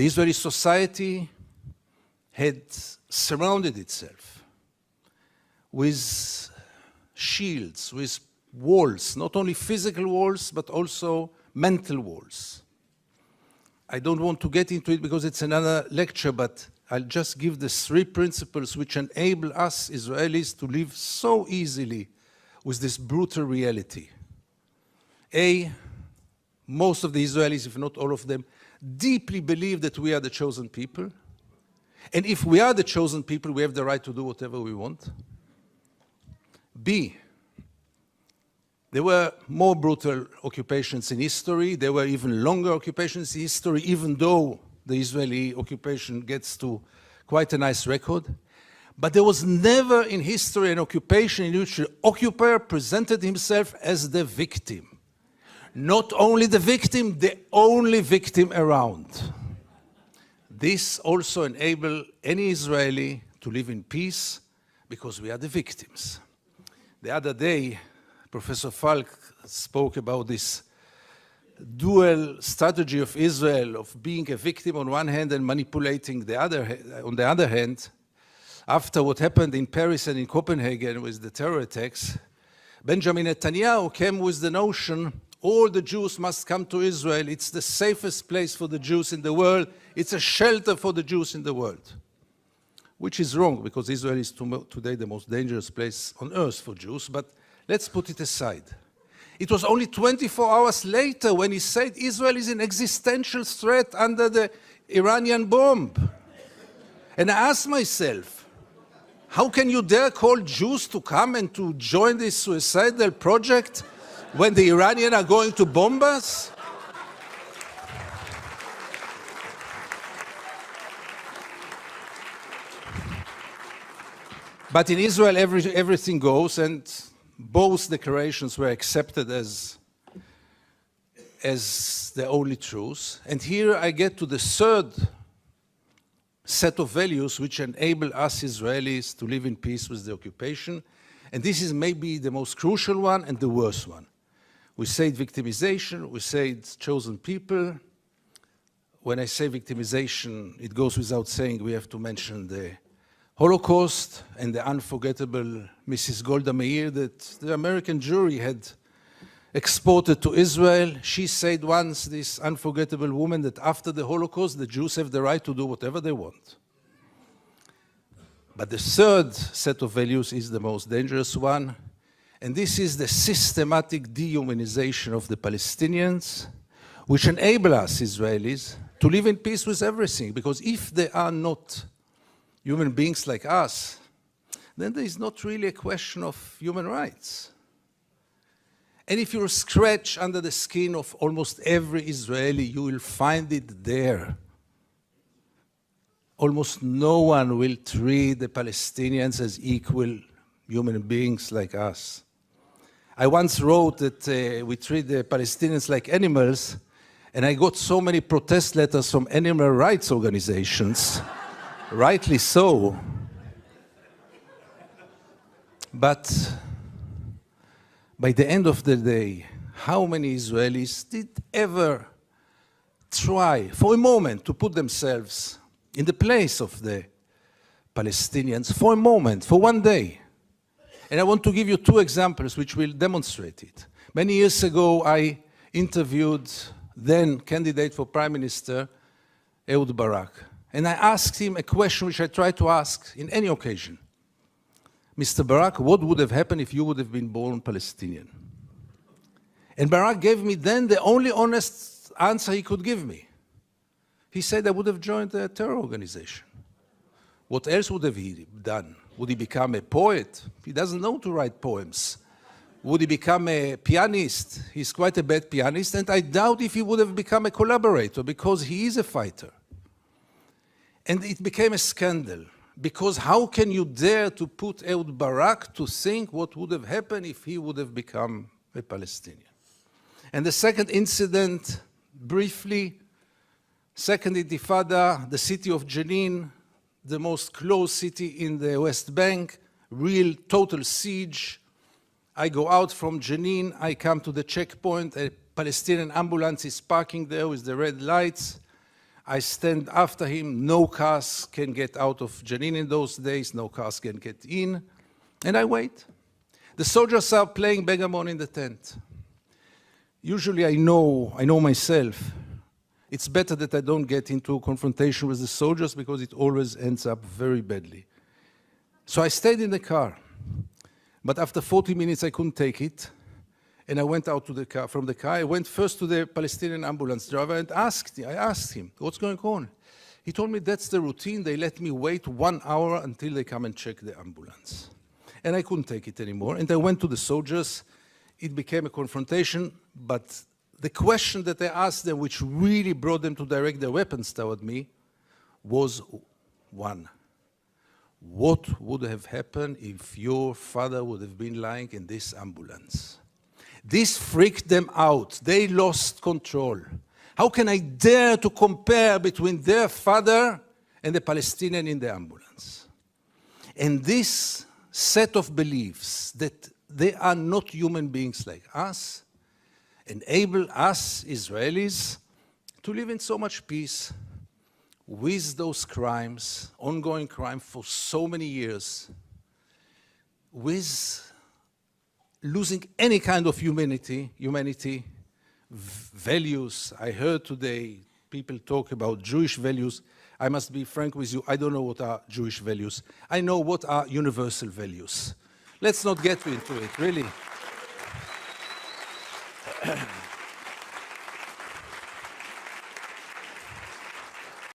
The Israeli society had surrounded itself with shields, with walls, not only physical walls, but also mental walls. I don't want to get into it because it's another lecture, but I'll just give the 3 principles which enable us Israelis to live so easily with this brutal reality. A, most of the Israelis, if not all of them, deeply believe that we are the chosen people. And if we are the chosen people, we have the right to do whatever we want. B, there were more brutal occupations in history. There were even longer occupations in history, even though the Israeli occupation gets to quite a nice record. But there was never in history an occupation in which the occupier presented himself as the victim. Not only the victim, the only victim around. This also enables any Israeli to live in peace because we are the victims. The other day, Professor Falk spoke about this dual strategy of Israel of being a victim on one hand and manipulating on the other hand. After what happened in Paris and in Copenhagen with the terror attacks, Benjamin Netanyahu came with the notion all the Jews must come to Israel. It's the safest place for the Jews in the world. It's a shelter for the Jews in the world. Which is wrong, because Israel is today the most dangerous place on earth for Jews, but let's put it aside. It was only 24 hours later when he said Israel is an existential threat under the Iranian bomb. And I asked myself, how can you dare call Jews to come and to join this suicidal project when the Iranians are going to bomb us? But in Israel, everything goes, and both declarations were accepted as the only truth. And here I get to the 3rd set of values which enable us Israelis to live in peace with the occupation. And this is maybe the most crucial one and the worst one. We say victimization, we say chosen people. When I say victimization, it goes without saying we have to mention the Holocaust and the unforgettable Mrs. Golda Meir that the American jury had exported to Israel. She said once, this unforgettable woman, that after the Holocaust, the Jews have the right to do whatever they want. But the 3rd set of values is the most dangerous one, and this is the systematic dehumanization of the Palestinians, which enable us Israelis to live in peace with everything, because if they are not human beings like us, then there is not really a question of human rights. And if you scratch under the skin of almost every Israeli, you will find it there. Almost no one will treat the Palestinians as equal human beings like us. I once wrote that we treat the Palestinians like animals, and I got so many protest letters from animal rights organizations. Rightly so. But by the end of the day, how many Israelis did ever try for a moment to put themselves in the place of the Palestinians for a moment, for one day? And I want to give you 2 examples which will demonstrate it. Many years ago, I interviewed then candidate for Prime Minister, Ehud Barak. And I asked him a question which I try to ask in any occasion. Mr. Barak, what would have happened if you would have been born Palestinian? And Barak gave me then the only honest answer he could give me. He said I would have joined a terror organization. What else would have he done? Would he become a poet? He doesn't know to write poems. Would he become a pianist? He's quite a bad pianist, and I doubt if he would have become a collaborator, because he is a fighter. And it became a scandal, because how can you dare to put Ehud Barak to think what would have happened if he would have become a Palestinian? And the second incident, briefly, Second Intifada, the city of Jenin, the most closed city in the West Bank, real total siege. I go out from Jenin, I come to the checkpoint, a Palestinian ambulance is parking there with the red lights. I stand after him. No cars can get out of Jenin in those days. No cars can get in. And I wait. The soldiers are playing backgammon in the tent. Usually I know myself. It's better that I don't get into a confrontation with the soldiers because it always ends up very badly. So I stayed in the car. But after 40 minutes, I couldn't take it. And I went out to the car, from the car. I went first to the Palestinian ambulance driver and I asked him, what's going on? He told me that's the routine. They let me wait 1 hour until they come and check the ambulance. And I couldn't take it anymore. And I went to the soldiers. It became a confrontation. But the question that I asked them, which really brought them to direct their weapons toward me, was one. What would have happened if your father would have been lying in this ambulance? This freaked them out. They lost control. How can I dare to compare between their father and the Palestinian in the ambulance? And this set of beliefs that they are not human beings like us enable us, Israelis, to live in so much peace with those crimes, ongoing crime for so many years, with losing any kind of humanity, values. I heard today people talk about Jewish values. I must be frank with you, I don't know what are Jewish values. I know what are universal values. Let's not get into it, really.